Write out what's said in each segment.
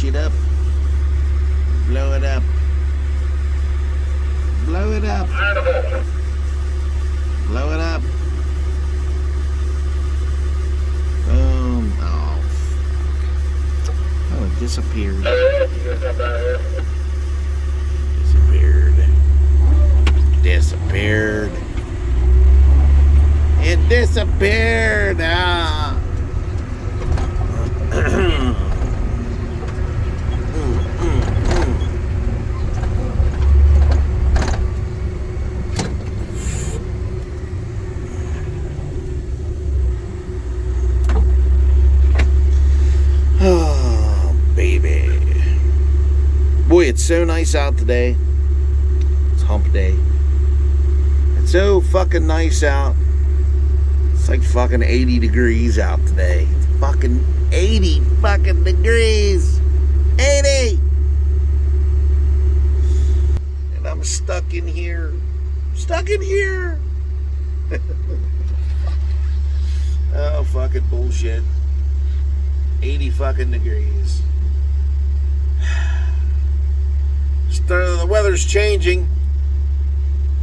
shit up. Blow it up. Blow it up. Blow it up. Boom. Oh, fuck. Oh, it disappeared. Disappeared. It disappeared. Ah. Oh, baby. Boy, it's so nice out today. It's hump day. It's so fucking nice out. It's like fucking 80 degrees out today. It's fucking 80 fucking degrees. 80! And I'm stuck in here. Stuck in here. Oh, fucking bullshit. 80 fucking degrees. The weather's changing.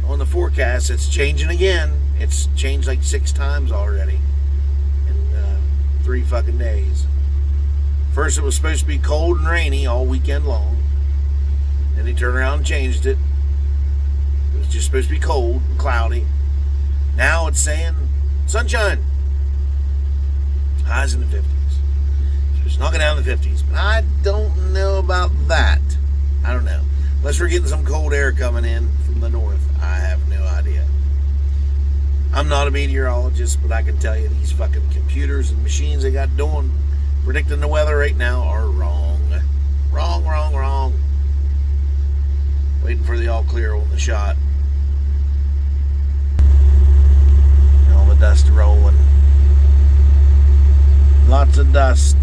On the forecast, it's changing again. It's changed like 6 times already in 3 fucking days. First, it was supposed to be cold and rainy all weekend long. Then they turned around and changed it. It was just supposed to be cold and cloudy. Now it's saying sunshine. Highs in the 50s. It's knocking down the 50s. But I don't know about that. I don't know. Unless we're getting some cold air coming in from the north. I have no idea. I'm not a meteorologist, but I can tell you these fucking computers and machines they got doing predicting the weather right now are wrong. Wrong, wrong, wrong. Waiting for the all clear on the shot. All the dust rolling. Lots of dust.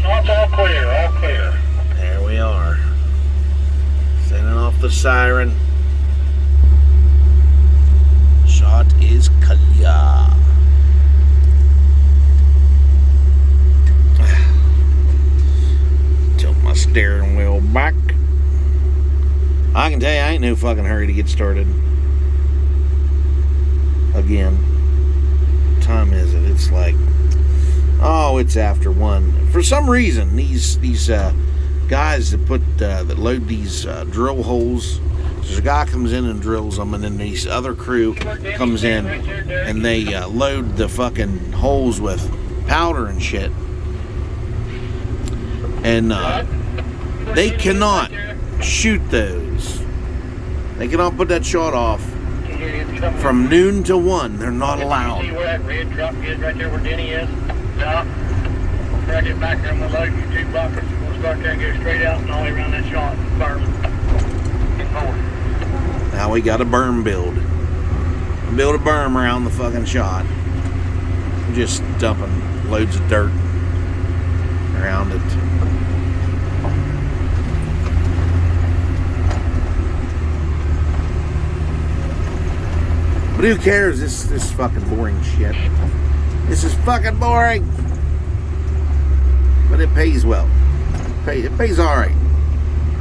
All clear, all clear. There we are. Sending off the siren. Shot is clear. Tilt my steering wheel back. I can tell you, I ain't no fucking hurry to get started. Again. What time is it? It's like, oh, it's after 1. For some reason, these guys that load these drill holes, there's a guy comes in and drills them, and then these other crew comes in and they load the fucking holes with powder and shit. And they cannot shoot those. They cannot put that shot off from noon to 1. They're not allowed. See where that red truck is right there where Denny is? Stop. Before I get back there, I'm going to load you 2 buckets. We'll start there and go straight out and all the way around that shot. Burn. Get forward. Now we got a berm build. Build a berm around the fucking shot. Just dumping loads of dirt around it. But who cares? This fucking boring shit. This is fucking boring. But it pays well. It pays alright.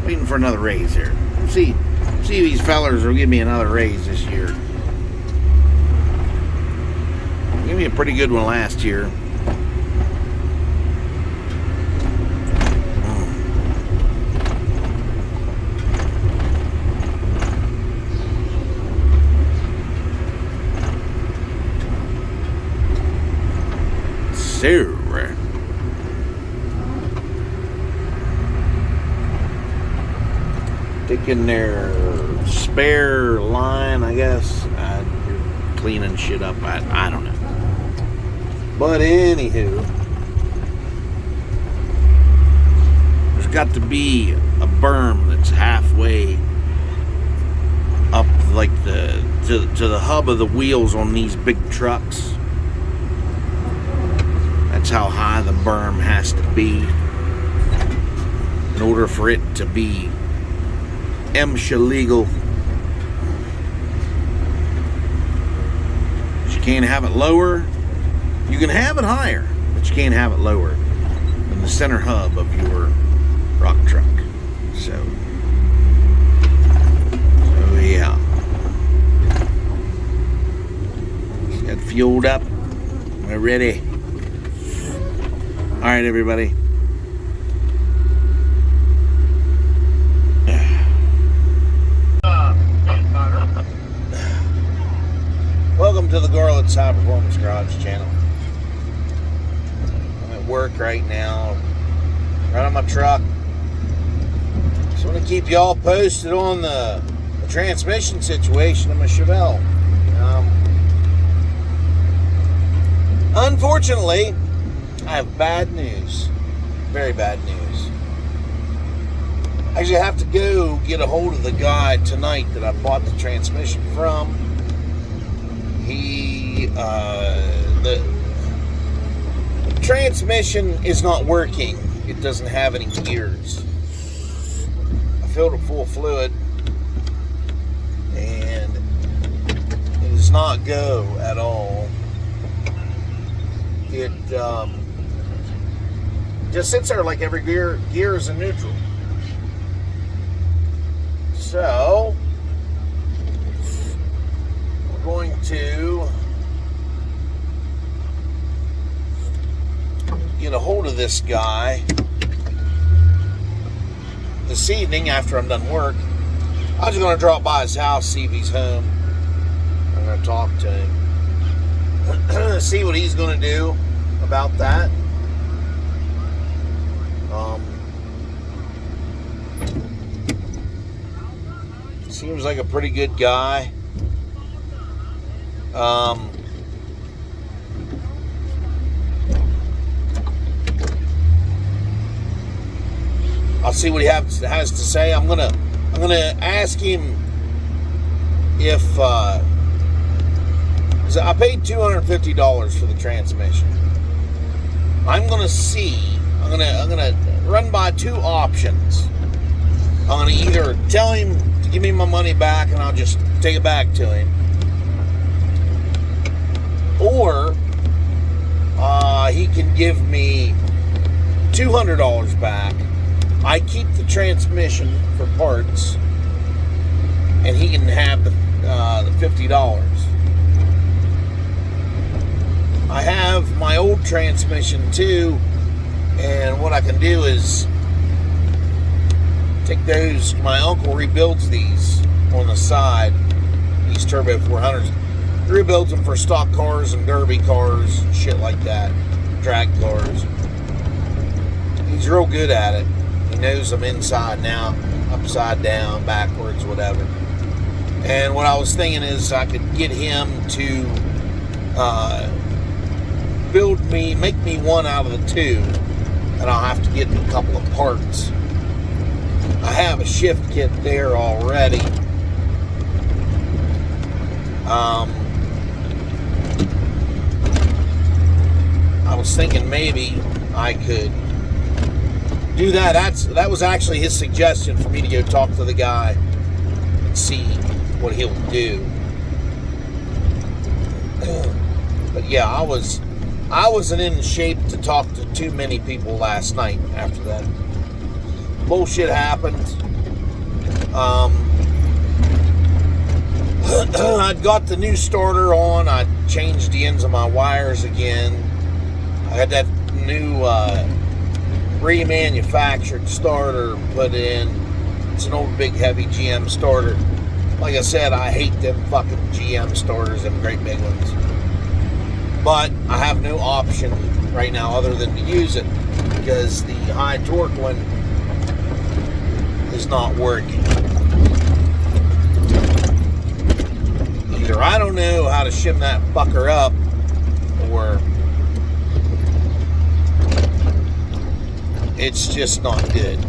Waiting for another raise here. See if these fellers will give me another raise this year. Give me a pretty good one last year. So, taking their spare line, I guess. You're cleaning shit up. I don't know. But anywho, there's got to be a berm that's halfway up, like to the hub of the wheels on these big trucks. That's how high the berm has to be in order for it to be MSHA legal. You can't have it lower. You can have it higher, but you can't have it lower than the center hub of your rock truck. So yeah. Got fueled up. We're ready. All right, everybody. Welcome to the Garland's High Performance Garage channel. I'm at work right now, running my truck. Just want to keep y'all posted on the transmission situation of my Chevelle. Unfortunately, I have bad news. Very bad news. I actually have to go get a hold of the guy tonight that I bought the transmission from. The transmission is not working. It doesn't have any gears. I filled it full of fluid and it does not go at all. It just sits there like every gear is in neutral. So we're going to get a hold of this guy this evening after I'm done work. I'm just going to drop by his house, see if he's home. I'm going to talk to him, see what he's going to do about that. Seems like a pretty good guy. I'll see what he has to say. I'm gonna ask him if I paid $250 for the transmission. I'm gonna run by two options. I'm gonna either tell him to give me my money back and I'll just take it back to him, or he can give me $200 back. I keep the transmission for parts, and he can have the $50. I have my old transmission too, and what I can do is take those. My uncle rebuilds these on the side, these Turbo 400s. He rebuilds them for stock cars and derby cars, shit like that, drag cars. He's real good at it. He knows them inside and out, upside down, backwards, whatever. And what I was thinking is I could get him to make me one out of the two, and I'll have to get a couple of parts. I have a shift kit there already. I was thinking maybe I could do that. That was actually his suggestion for me to go talk to the guy and see what he'll do. But yeah, I wasn't in shape to talk to too many people last night after that bullshit happened. I'd got the new starter on. I changed the ends of my wires again. I had that new remanufactured starter put in. It's an old big heavy GM starter. Like I said, I hate them fucking GM starters, them great big ones. But I have no option right now other than to use it because the high torque one is not working. Either I don't know how to shim that fucker up, or it's just not good.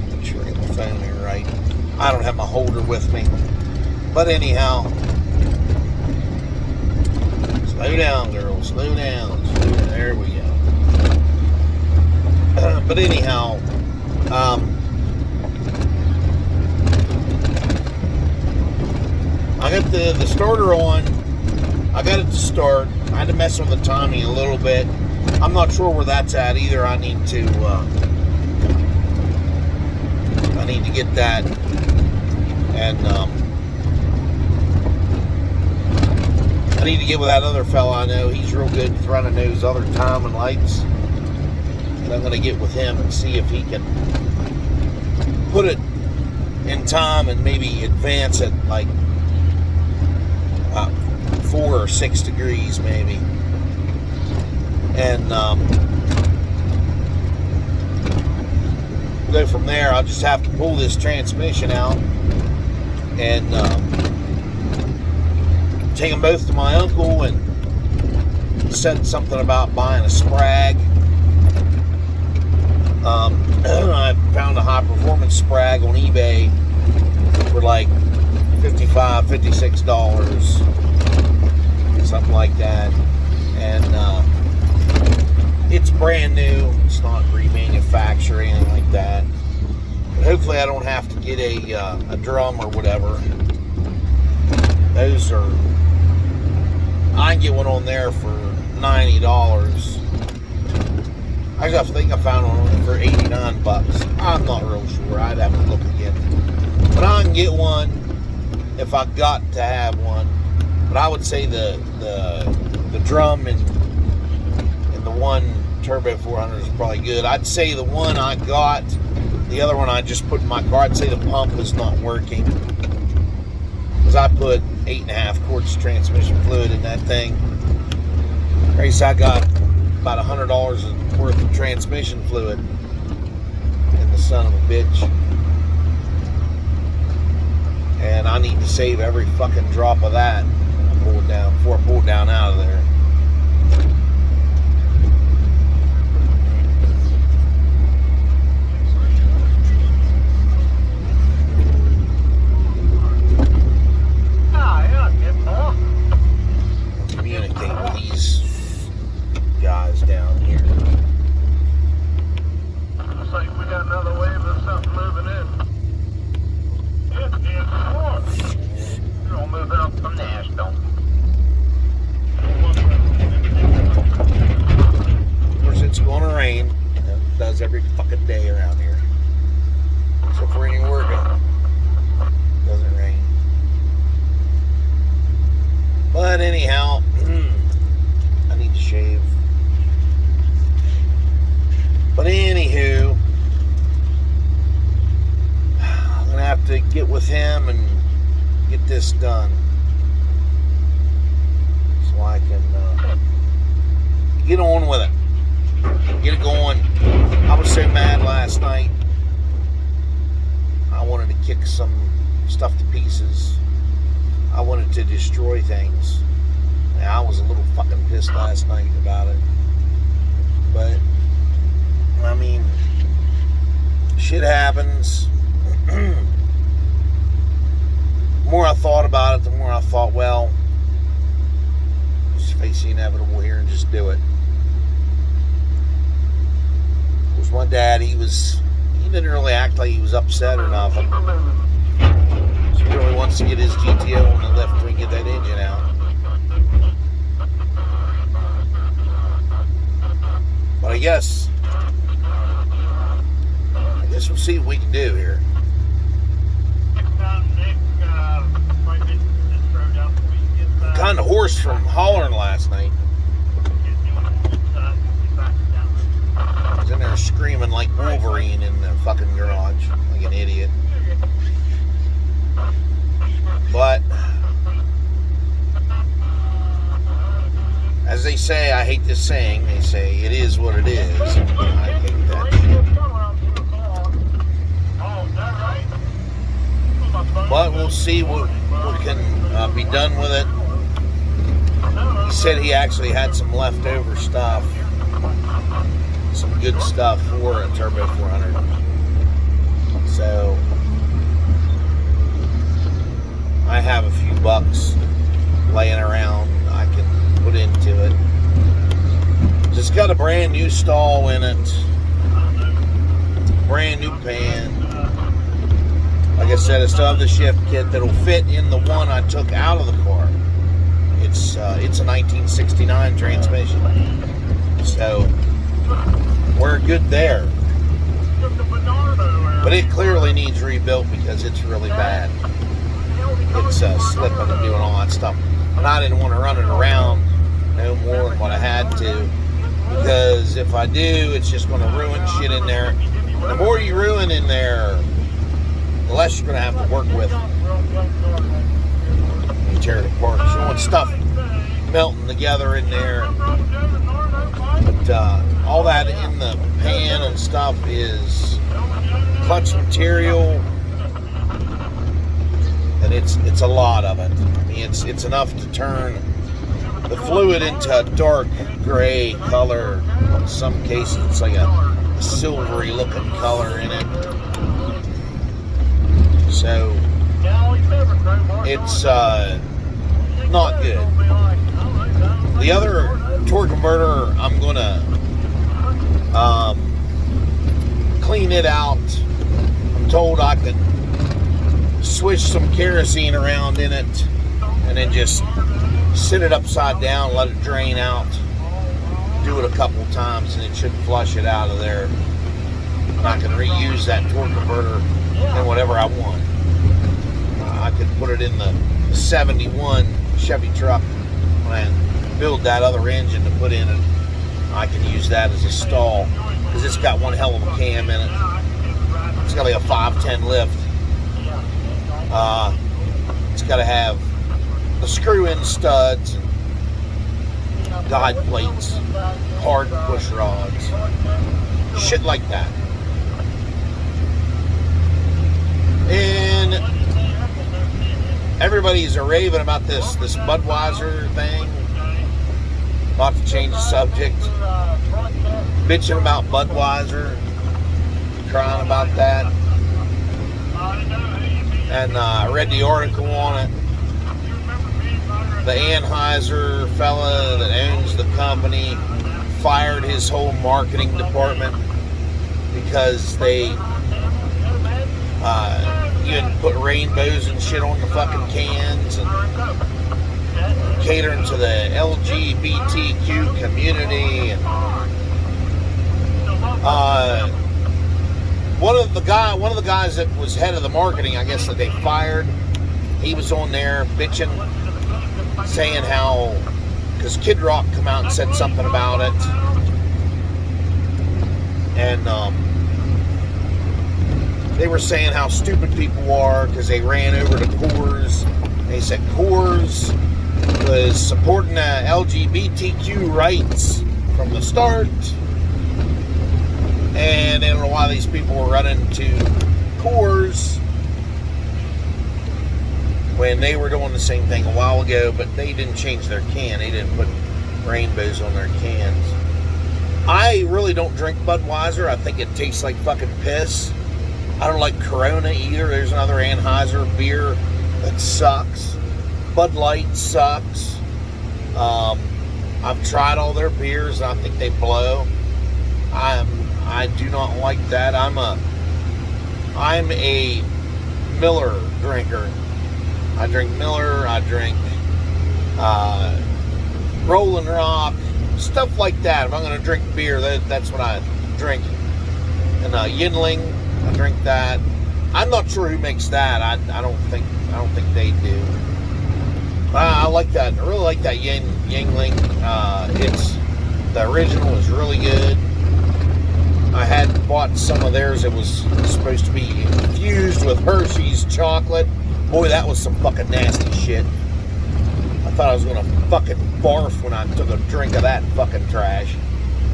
Make sure I get my phone here right. I don't have my holder with me. But anyhow, slow down, girl. Slow down. There we go. But anyhow, got the starter on. I got it to start. I had to mess with the timing a little bit. I'm not sure where that's at either. I need to get that. And I need to get with that other fella I know. He's real good with running those other timing lights. And I'm going to get with him and see if he can put it in time and maybe advance it like 4 or 6 degrees maybe. And go from there. I'll just have to pull this transmission out and take them both to my uncle and said something about buying a sprag. I found a high performance sprag on eBay for like $55, $56, something like that. And it's brand new. It's not remanufactured or anything like that. But hopefully I don't have to get a drum or whatever. Those are, I can get one on there for $90. I think I found one for $89. I'm not real sure. I'd have to look again. But I can get one if I got to have one. But I would say the drum and the one Turbo 400 is probably good. I'd say the one I got, the other one I just put in my car, I'd say the pump is not working. Because I put 8.5 quarts transmission fluid in that thing. Grace, I got about $100 worth of transmission fluid in the son of a bitch. And I need to save every fucking drop of that when I pull it down, before I pull it down out of there. Communicate with these guys down here. Looks like we got another wave of something moving in. It's more. You're gonna move out from Nashville. Of course, it's going to rain. It does every fucking day around here. So if we're ain't working, it doesn't rain. But anyhow, I need to shave. But anywho, I'm going to have to get with him and get this done. So I can get on with it. Get it going. I was so mad last night. I wanted to kick some stuff to pieces. I wanted to destroy things. And I was a little fucking pissed last night about it. But, I mean, shit happens. The more I thought about it, the more I thought, well, just face the inevitable here and just do it. Of course, my dad, he didn't really act like he was upset or nothing. He really wants to get his GTO on the lift so we can get that engine out. But I guess we'll see what we can do here. I'm kind of hoarse from hollering last night. I was in there screaming like Wolverine in the fucking garage, like an idiot. But as they say, I hate this saying, they say it is what it is. I hate that shit. But we'll see what can be done with it. He said he actually had some leftover stuff, some good stuff for a Turbo 400. So I have a few bucks laying around I can put into it. Just got a brand new stall in it, brand new pan. Like I said, I still have the shift kit that'll fit in the one I took out of the car. It's a 1969 transmission, so we're good there. But it clearly needs rebuilt because it's really bad. It's slipping and doing all that stuff. And I didn't want to run it around no more than what I had to, because if I do, it's just going to ruin shit in there. And the more you ruin in there, the less you're going to have to work with. You tear it apart. So you don't want stuff melting together in there. But all that in the pan and stuff is clutch material, and it's a lot of it. I mean, it's enough to turn the fluid into a dark gray color. In some cases, it's like a silvery looking color in it. So it's not good. The other torque converter, I'm gonna clean it out. I'm told I could swish some kerosene around in it and then just sit it upside down, let it drain out. Do it a couple times and it should flush it out of there. And I can reuse that torque converter in whatever I want. I could put it in the 71 Chevy truck when I build that other engine to put in it. I can use that as a stall because it's got one hell of a cam in it. It's got like a 510 lift. It's got to have the screw-in studs, and guide plates, hard push rods, shit like that. And everybody's raving about this Budweiser thing. About to change the subject. Bitching about Budweiser. Crying about that. And I read the article on it. The Anheuser fella that owns the company fired his whole marketing department because they even put rainbows and shit on the fucking cans and catering to the LGBTQ community. And one of the guys that was head of the marketing, I guess, that they fired, he was on there bitching, saying how, because Kid Rock come out and said something about it, and they were saying how stupid people are because they ran over to Coors. They said Coors was supporting LGBTQ rights from the start, and I don't know why these people were running to Coors when they were doing the same thing a while ago, but they didn't change their can. They didn't put rainbows on their cans. I really don't drink Budweiser. I think it tastes like fucking piss. I don't like Corona either. There's another Anheuser beer that sucks. Bud Light sucks. I've tried all their beers and I think they blow. I do not like that. I'm a Miller drinker. I drink Miller. I drink Rolling Rock, stuff like that. If I'm going to drink beer, that's what I drink. And Yinling, I drink that. I'm not sure who makes that. I don't think they do. I like that. I really like that Yingling. The original is really good. I had bought some of theirs. It was supposed to be infused with Hershey's chocolate. Boy, that was some fucking nasty shit. I thought I was gonna fucking barf when I took a drink of that fucking trash.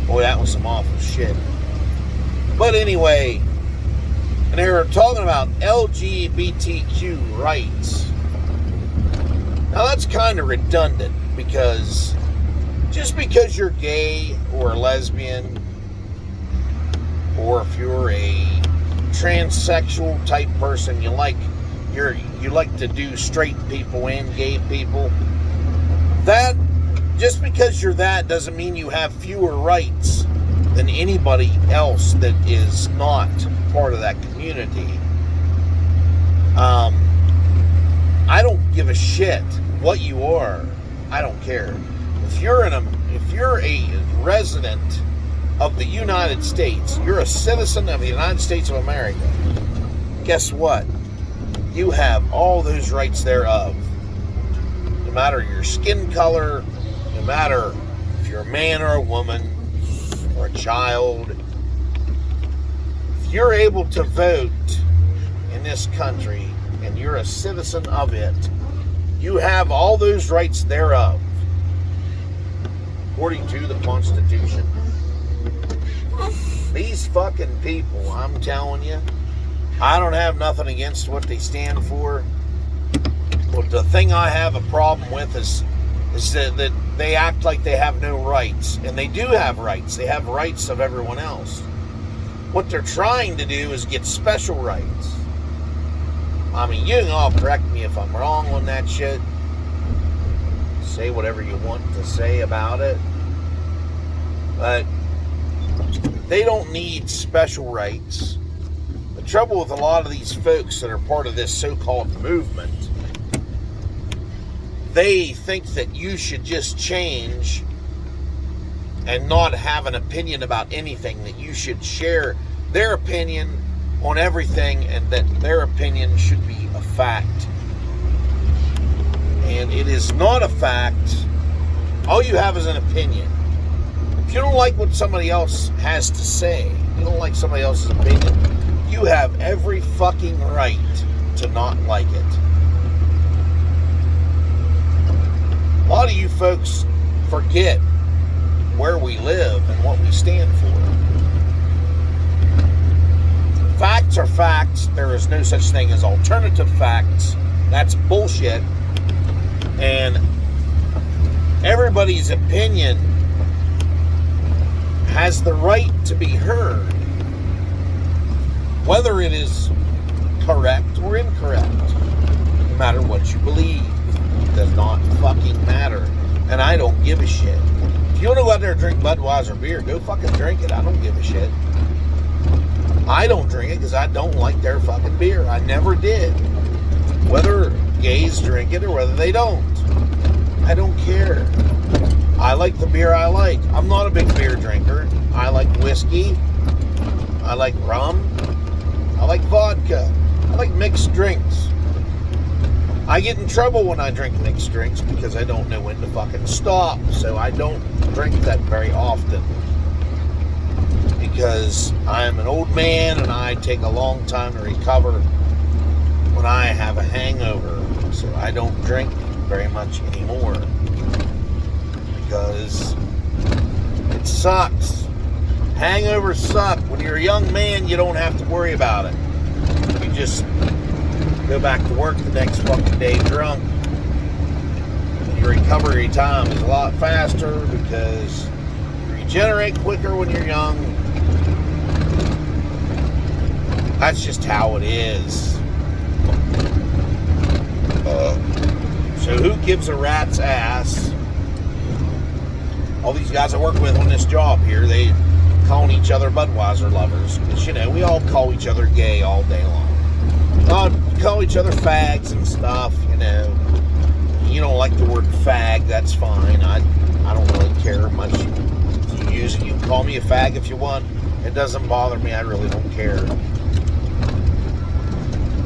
Boy, that was some awful shit. But anyway, and they were talking about LGBTQ rights. Now that's kind of redundant, because just because you're gay or lesbian, or if you're a transsexual type person, you like to do straight people and gay people, that just because you're that doesn't mean you have fewer rights than anybody else that is not part of that community. I don't give a shit what you are. I don't care. If you're a resident of the United States, you're a citizen of the United States of America, guess what? You have all those rights thereof. No matter your skin color, no matter if you're a man or a woman or a child, if you're able to vote in this country and you're a citizen of it, you have all those rights thereof, according to the Constitution. These fucking people, I'm telling you, I don't have nothing against what they stand for. But the thing I have a problem with is that they act like they have no rights. And they do have rights. They have rights of everyone else. What they're trying to do is get special rights. I mean, you can all correct me if I'm wrong on that shit. Say whatever you want to say about it. But they don't need special rights. The trouble with a lot of these folks that are part of this so-called movement, they think that you should just change and not have an opinion about anything, that you should share their opinion on everything, and that their opinion should be a fact. And it is not a fact. All you have is an opinion. If you don't like what somebody else has to say, you don't like somebody else's opinion, you have every fucking right to not like it. A lot of you folks forget where we live and what we stand for. Facts are facts. There is no such thing as alternative facts. That's bullshit. And everybody's opinion has the right to be heard, whether it is correct or incorrect. No matter what you believe, it does not fucking matter. And I don't give a shit. If you want to go out there and drink Budweiser beer, go fucking drink it. I don't give a shit. I don't drink it because I don't like their fucking beer. I never did. Whether gays drink it or whether they don't, I don't care. I like the beer I like. I'm not a big beer drinker. I like whiskey. I like rum. I like vodka. I like mixed drinks. I get in trouble when I drink mixed drinks because I don't know when to fucking stop. So I don't drink that very often. Because I'm an old man and I take a long time to recover when I have a hangover. So I don't drink very much anymore. Because it sucks. Hangovers suck. When you're a young man, you don't have to worry about it. You just go back to work the next fucking day drunk. And your recovery time is a lot faster because you regenerate quicker when you're young. That's just how it is. So who gives a rat's ass? All these guys I work with on this job here, they calling each other Budweiser lovers. Because, you know, we all call each other gay all day long. We call each other fags and stuff, you know. You don't like the word fag, that's fine. I don't really care much if you use it. You can call me a fag if you want. It doesn't bother me. I really don't care.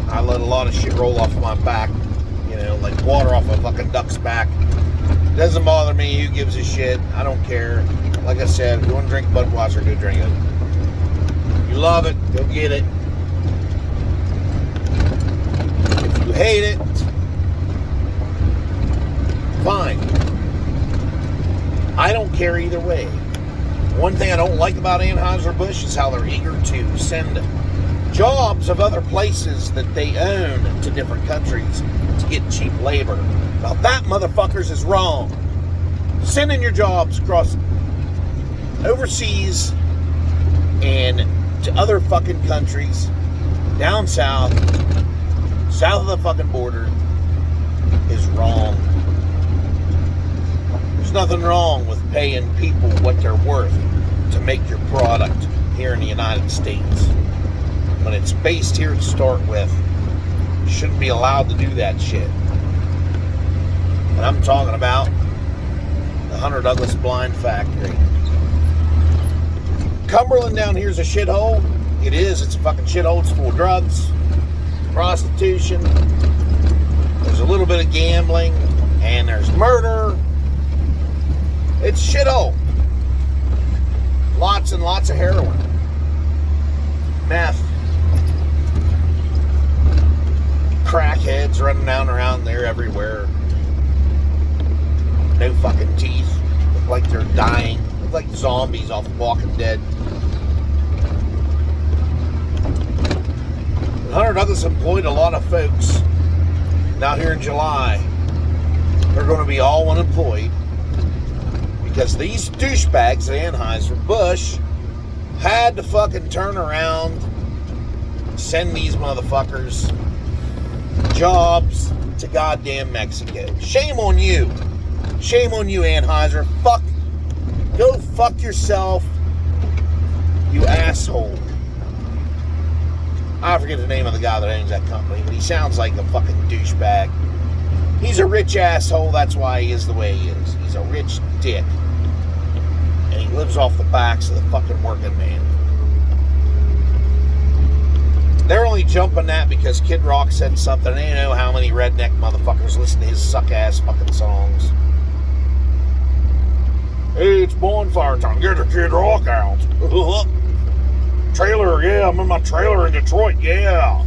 I let a lot of shit roll off my back, you know, like water off a fucking duck's back. It doesn't bother me. Who gives a shit? I don't care. Like I said, if you want to drink Budweiser, go drink it. If you love it, go get it. If you hate it, fine. I don't care either way. One thing I don't like about Anheuser-Busch is how they're eager to send jobs of other places that they own to different countries to get cheap labor. Now that, motherfuckers, is wrong. Sending your jobs across overseas and to other fucking countries down south of the fucking border is wrong. There's nothing wrong with paying people what they're worth to make your product here in the United States. When it's based here to start with, shouldn't be allowed to do that shit. And I'm talking about the Hunter Douglas Blind Factory. Cumberland down here is a shithole. It is. It's a fucking shithole. It's full of drugs, prostitution. There's a little bit of gambling, and there's murder. It's a shithole. Lots and lots of heroin, meth, crackheads running down around there everywhere. No fucking teeth. Look like they're dying. Look like zombies off The Walking Dead. Hunter Douglas employed a lot of folks. Now here in July, they're going to be all unemployed because these douchebags at Anheuser-Busch had to fucking turn around, send these motherfuckers jobs to goddamn Mexico. Shame on you. Shame on you, Anheuser. Go fuck yourself, you asshole. I forget the name of the guy that owns that company, but he sounds like a fucking douchebag. He's a rich asshole, that's why he is the way he is. He's a rich dick. And he lives off the backs of the fucking working man. They're only jumping that because Kid Rock said something. They know how many redneck motherfuckers listen to his suck-ass fucking songs. Hey, it's bonfire time. Get the Kid Rock out. Trailer, yeah, I'm in my trailer in Detroit, yeah.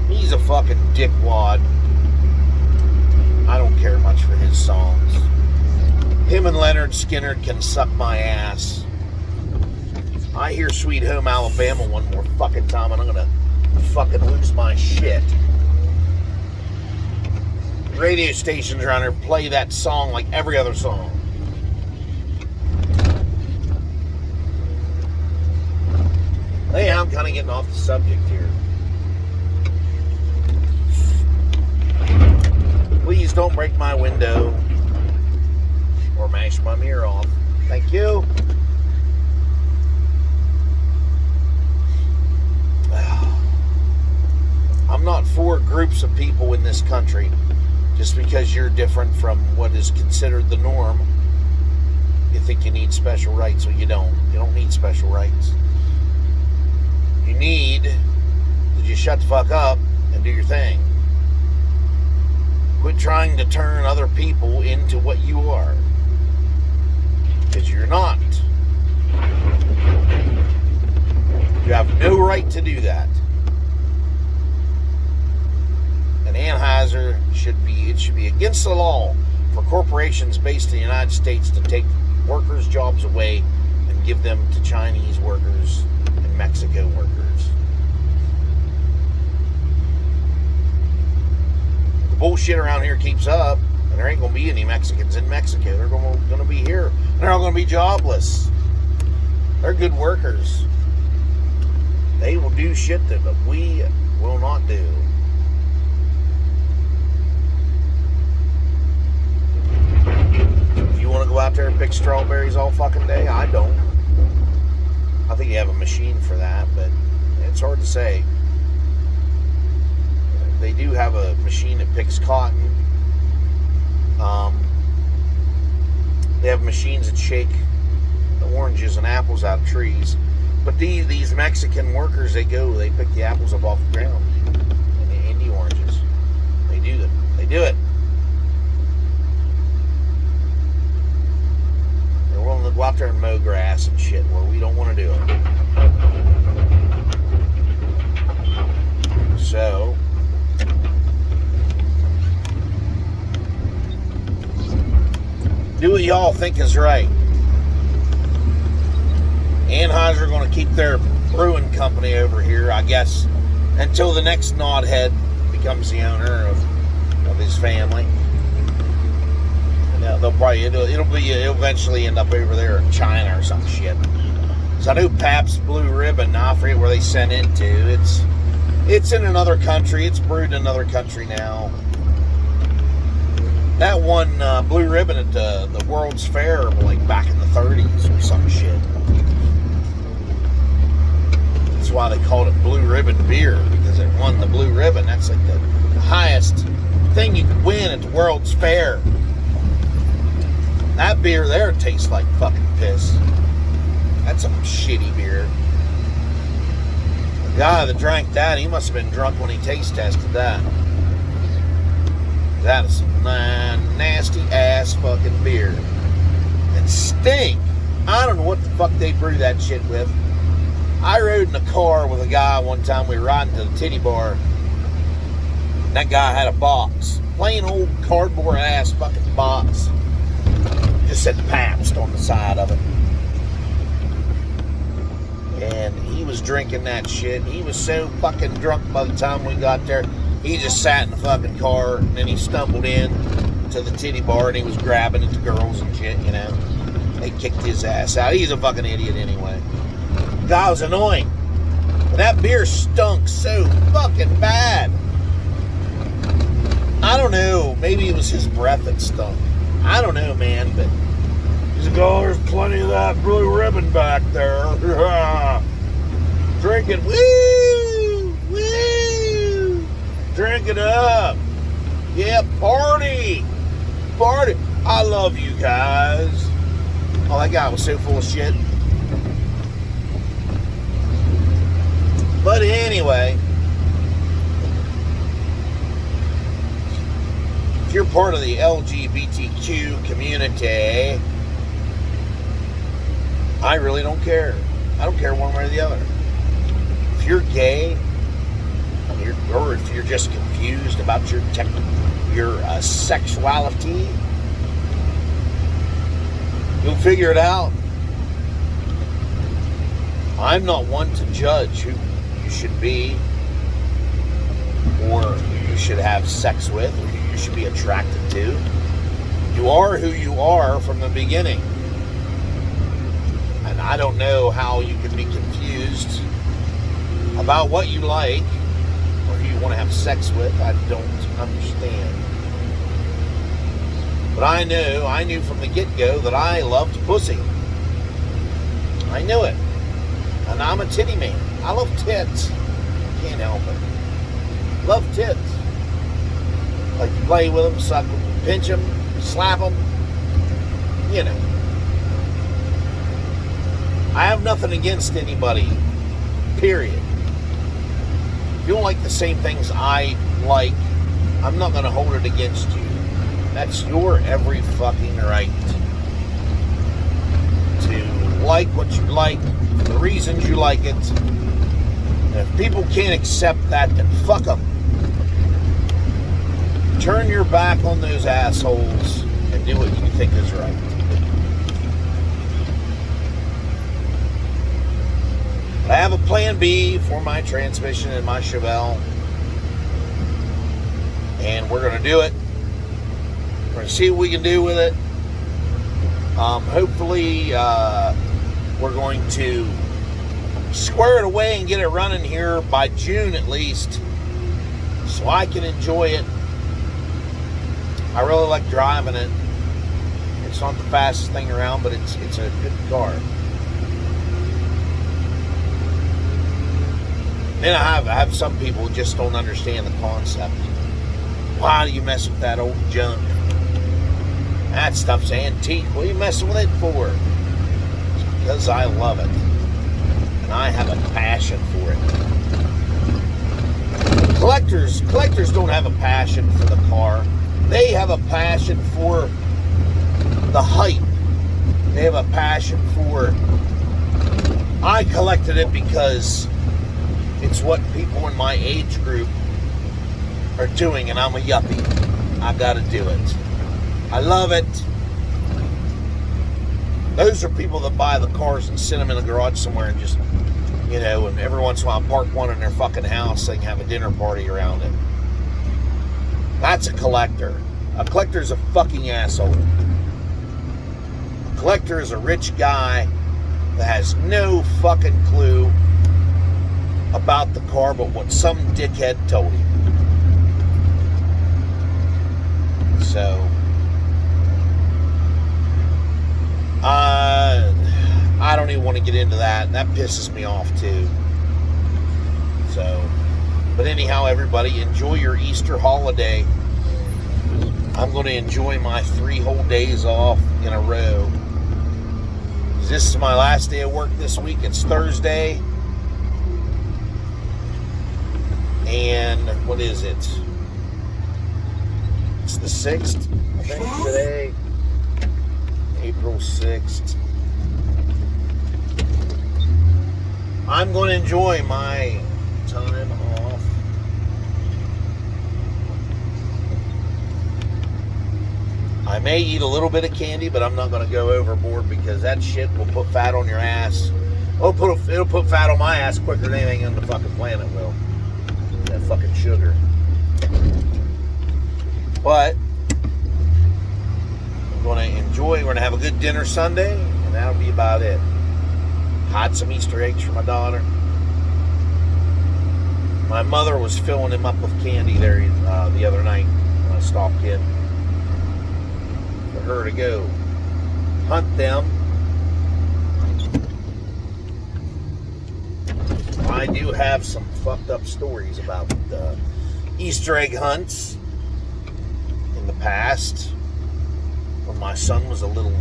He's a fucking dickwad. I don't care much for his songs. Him and Leonard Skinner can suck my ass. I hear Sweet Home Alabama one more fucking time and I'm gonna fucking lose my shit. Radio stations around here play that song like every other song. Hey, I'm kind of getting off the subject here. Please don't break my window or mash my mirror off. Thank you. I'm not for groups of people in this country just because you're different from what is considered the norm. You think you need special rights, well, you don't. You don't need special rights. You need to just shut the fuck up and do your thing. Quit trying to turn other people into what you are. Because you're not. You have no right to do that. And Anheuser should be against the law for corporations based in the United States to take workers' jobs away and give them to Chinese workers and Mexico workers. The bullshit around here keeps up, and there ain't going to be any Mexicans in Mexico. They're going to be here. They're all going to be jobless. They're good workers. They will do shit that we will not do. If you want to go out there and pick strawberries all fucking day, I don't. I think you have a machine for that, but it's hard to say. They do have a machine that picks cotton. They have machines that shake the oranges and apples out of trees. But these Mexican workers, they pick the apples up off the ground and the oranges. They do it. They do it. They're willing to go out there and mow grass and shit where we don't want to do it. So, do what y'all think is right. Anheuser are going to keep their brewing company over here, I guess, until the next knothead becomes the owner of his family. And they'll probably it'll eventually end up over there in China or some shit. So I know Pabst Blue Ribbon, I forget where they sent it to. It's in another country. It's brewed in another country now. That one Blue Ribbon at the World's Fair, like back in the 30s or some shit. That's why they called it Blue Ribbon beer, because it won the blue ribbon. That's like the highest thing you could win at the World's Fair. That beer there tastes like fucking piss. That's some shitty beer. The guy that drank that, he must have been drunk when he taste tested that. That is some nasty ass fucking beer. And stink. I don't know what the fuck they brew that shit with. I rode in a car with a guy one time. We were riding to the titty bar. That guy had a box. Plain old cardboard ass fucking box. Just said Pabst on the side of it. And he was drinking that shit. He was so fucking drunk by the time we got there. He just sat in the fucking car, and then he stumbled in to the titty bar, and he was grabbing at the girls and shit, you know. They kicked his ass out. He's a fucking idiot anyway. The guy was annoying. But that beer stunk so fucking bad. I don't know. Maybe it was his breath that stunk. I don't know, man, but he's like, oh, there's plenty of that blue ribbon back there. Drink it. Woo! Woo! Drink it up. Yeah, party. Party. I love you guys. Oh, that guy was so full of shit. But anyway, if you're part of the LGBTQ community, I really don't care. I don't care one way or the other. If you're gay, or if you're just confused about your sexuality, you'll figure it out. I'm not one to judge who you should be, or who you should have sex with, or who you should be attracted to. You are who you are from the beginning. And I don't know how you can be confused about what you like, or who you want to have sex with. I don't understand. But I knew from the get-go that I loved pussy. I knew it. And I'm a titty man. I love tits. Can't help it. Love tits. Like to play with them, suck them, pinch them, slap them. You know. I have nothing against anybody. Period. If you don't like the same things I like, I'm not going to hold it against you. That's your every fucking right to like what you like, for the reasons you like it. And if people can't accept that, then fuck them. Turn your back on those assholes and do what you think is right. But I have a plan B for my transmission in my Chevelle, and we're going to do it. We're going to see what we can do with it. Hopefully, we're going to square it away and get it running here by June at least, so I can enjoy it. I really like driving it. It's not the fastest thing around, but it's a good car. Then I have some people who just don't understand the concept. Why do you mess with that old junk? That stuff's antique. What are you messing with it for? It's because I love it. And I have a passion for it. Collectors don't have a passion for the car. They have a passion for the hype. They have a passion for... I collected it because it's what people in my age group are doing, and I'm a yuppie. I gotta do it. I love it. Those are people that buy the cars and sit them in a garage somewhere and just, you know, and every once in a while park one in their fucking house so they can have a dinner party around it. That's a collector. A collector is a fucking asshole. A collector is a rich guy that has no fucking clue about the car but what some dickhead told him. So, I don't even want to get into that. That pisses me off too. So, But anyhow, everybody, enjoy your Easter holiday. I'm going to enjoy my 3 whole days off in a row. This is my last day of work this week. It's Thursday. And what is it? It's the 6th, I think, today. April 6th. I'm going to enjoy my time off. I may eat a little bit of candy, but I'm not going to go overboard because that shit will put fat on your ass. It'll put fat on my ass quicker than anything on the fucking planet will. That fucking sugar. But I'm going to enjoy. We're going to have a good dinner Sunday, and that'll be about it. Hide some Easter eggs for my daughter. My mother was filling him up with candy there the other night when I stopped in. For her to go hunt them. I do have some fucked up stories about Easter egg hunts in the past when my son was a little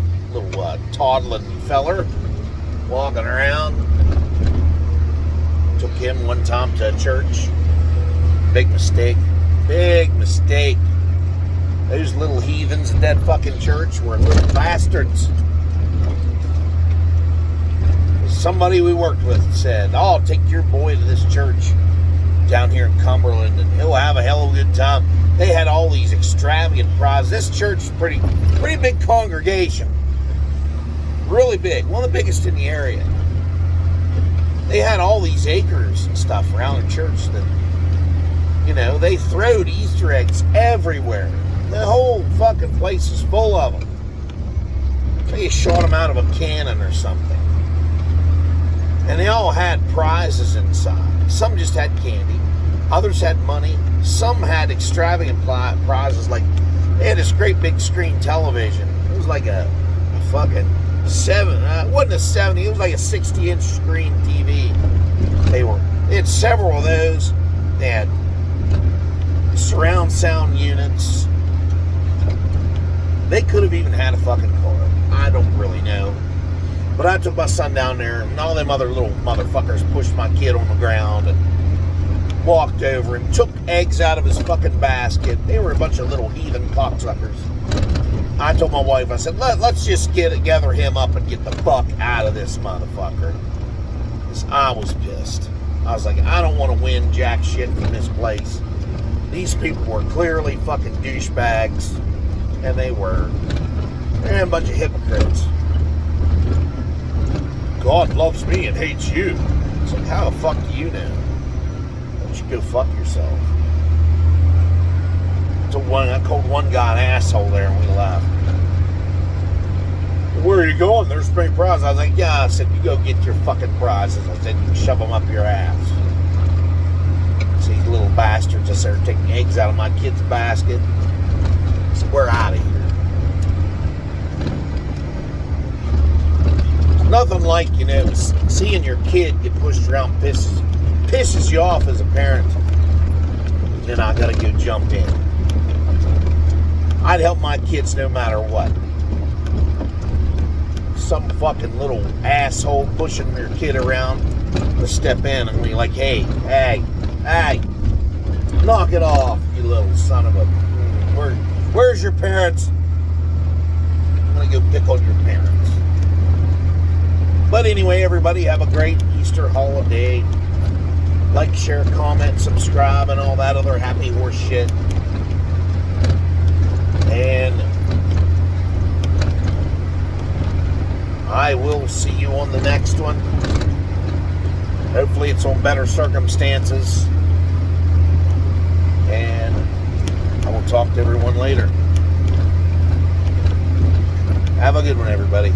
toddling feller walking around. Took him one time to a church. Big mistake. Those little heathens in that fucking church were little bastards. Somebody we worked with said, "Oh, take your boy to this church down here in Cumberland and he'll have a hell of a good time." They had all these extravagant prizes. This church is pretty big congregation. Really big. One of the biggest in the area. They had all these acres and stuff around the church that, they throwed Easter eggs everywhere. The whole fucking place is full of them. They shot them out of a cannon or something. And they all had prizes inside. Some just had candy. Others had money. Some had extravagant prizes. Like, they had this great big screen television. It was like a fucking it wasn't a 70, it was like a 60-inch screen TV. They had several of those. They had surround sound units. They could have even had a fucking car. I don't really know. But I took my son down there, and all them other little motherfuckers pushed my kid on the ground and walked over and took eggs out of his fucking basket. They were a bunch of little heathen cocksuckers. I told my wife, I said, let's just gather him up and get the fuck out of this motherfucker. Because I was pissed. I was like, I don't want to win jack shit from this place. These people were clearly fucking douchebags. And they're a bunch of hypocrites. God loves me and hates you. It's like, how the fuck do you know? Why don't you go fuck yourself? I called one guy an asshole there and we left. Where are you going? There's three prizes. I was like, yeah. I said, you go get your fucking prizes. I said, you shove them up your ass. So these little bastards just started taking eggs out of my kid's basket. I said, we're out of here. There's nothing like, seeing your kid get pushed around pisses you off as a parent. Then I gotta go jump in. I'd help my kids no matter what. Some fucking little asshole pushing your kid around to step in and be like, hey, knock it off, you little son of a... Where's your parents? I'm gonna go pick on your parents. But anyway, everybody, have a great Easter holiday. Like, share, comment, subscribe, and all that other happy horse shit. And I will see you on the next one. Hopefully it's on better circumstances. And I will talk to everyone later. Have a good one, everybody.